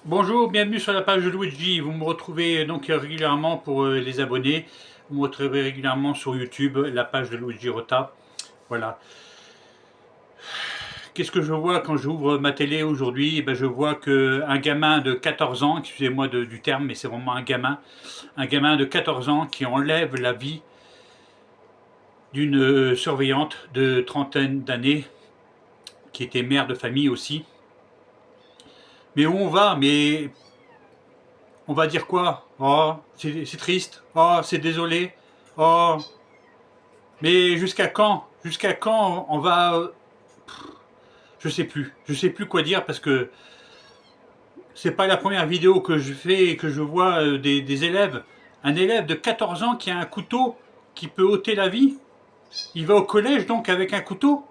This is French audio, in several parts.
Bonjour, bienvenue sur la page de Luigi. Vous me retrouvez donc régulièrement pour les abonnés. Vous me retrouvez régulièrement sur YouTube, la page de Luigi Rota. Voilà. Qu'est-ce que je vois quand j'ouvre ma télé aujourd'hui? Je vois qu'un gamin de 14 ans, excusez-moi du terme, mais c'est vraiment un gamin de 14 ans qui enlève la vie d'une surveillante de trentaine d'années, qui était mère de famille aussi. Mais où on va? Mais on va dire quoi? Oh, c'est triste. Oh, c'est désolé. Oh, mais jusqu'à quand? Jusqu'à quand on va... Je sais plus. Je sais plus quoi dire parce que c'est pas la première vidéo que je fais et que je vois des élèves. Un élève de 14 ans qui a un couteau qui peut ôter la vie. Il va au collège donc avec un couteau.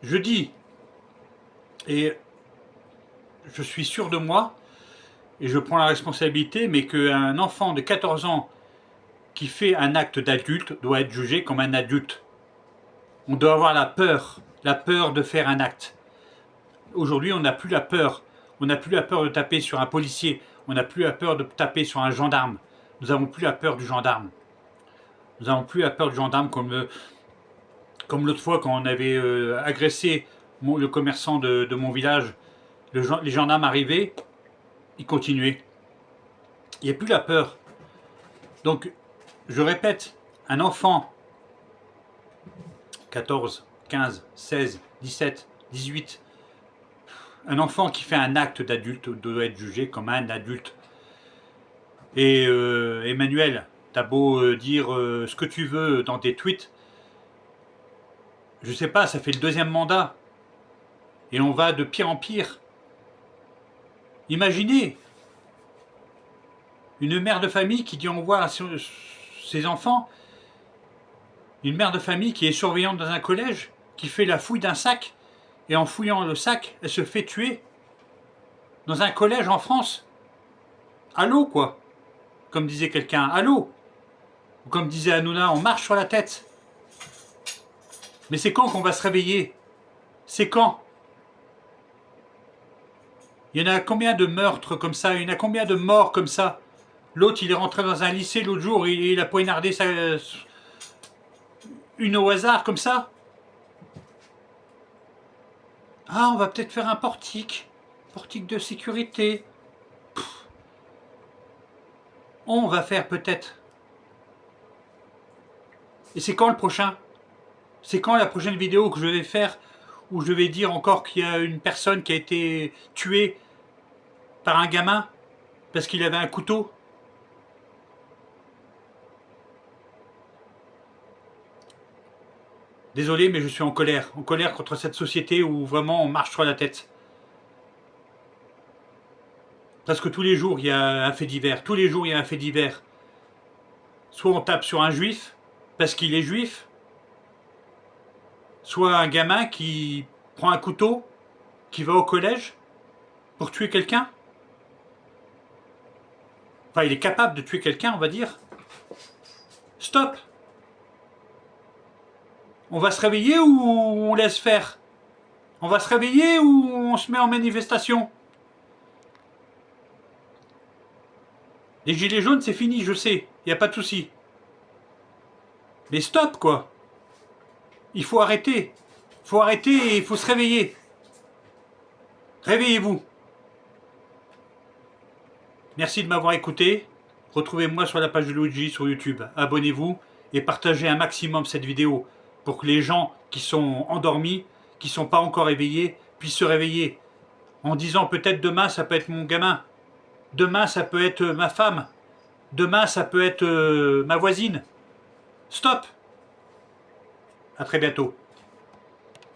Je dis, et je suis sûr de moi, et je prends la responsabilité, mais qu'un enfant de 14 ans qui fait un acte d'adulte doit être jugé comme un adulte. On doit avoir la peur de faire un acte. Aujourd'hui, on n'a plus la peur. On n'a plus la peur de taper sur un policier. On n'a plus la peur de taper sur un gendarme. Nous n'avons plus la peur du gendarme. Nous n'avons plus la peur du gendarme comme l'autre fois quand on avait agressé le commerçant de mon village. Les gendarmes arrivaient, ils continuaient. Il n'y a plus la peur. Donc, je répète, un enfant, 14, 15, 16, 17, 18, un enfant qui fait un acte d'adulte doit être jugé comme un adulte. Et Emmanuel, t'as beau dire ce que tu veux dans tes tweets, je sais pas, ça fait le deuxième mandat. Et on va de pire en pire. Imaginez une mère de famille qui dit au revoir à ses enfants, une mère de famille qui est surveillante dans un collège, qui fait la fouille d'un sac, et en fouillant le sac, elle se fait tuer dans un collège en France. Allô, quoi, comme disait quelqu'un, allô. Ou comme disait Hanouna, on marche sur la tête. Mais c'est quand qu'on va se réveiller? C'est quand? Il y en a combien de meurtres comme ça? Il y en a combien de morts comme ça? L'autre, il est rentré dans un lycée l'autre jour, il a poignardé une au hasard comme ça. Ah, on va peut-être faire un portique. Portique de sécurité. On va faire peut-être. Et c'est quand le prochain? C'est quand la prochaine vidéo que je vais faire où je vais dire encore qu'il y a une personne qui a été tuée par un gamin parce qu'il avait un couteau? Désolé, mais je suis en colère contre cette société où vraiment on marche sur la tête. Parce que tous les jours, il y a un fait divers. Tous les jours, il y a un fait divers. Soit on tape sur un juif, parce qu'il est juif, soit un gamin qui prend un couteau, qui va au collège pour tuer quelqu'un. Enfin, il est capable de tuer quelqu'un, on va dire. Stop! On va se réveiller ou on laisse faire? On va se réveiller ou on se met en manifestation? Les gilets jaunes, c'est fini, je sais, il n'y a pas de souci. Mais stop, quoi! Il faut arrêter. Il faut arrêter et il faut se réveiller. Réveillez-vous. Merci de m'avoir écouté. Retrouvez-moi sur la page de Luigi sur YouTube. Abonnez-vous et partagez un maximum cette vidéo pour que les gens qui sont endormis, qui ne sont pas encore éveillés, puissent se réveiller. En disant peut-être demain ça peut être mon gamin. Demain ça peut être ma femme. Demain ça peut être ma voisine. Stop! À très bientôt.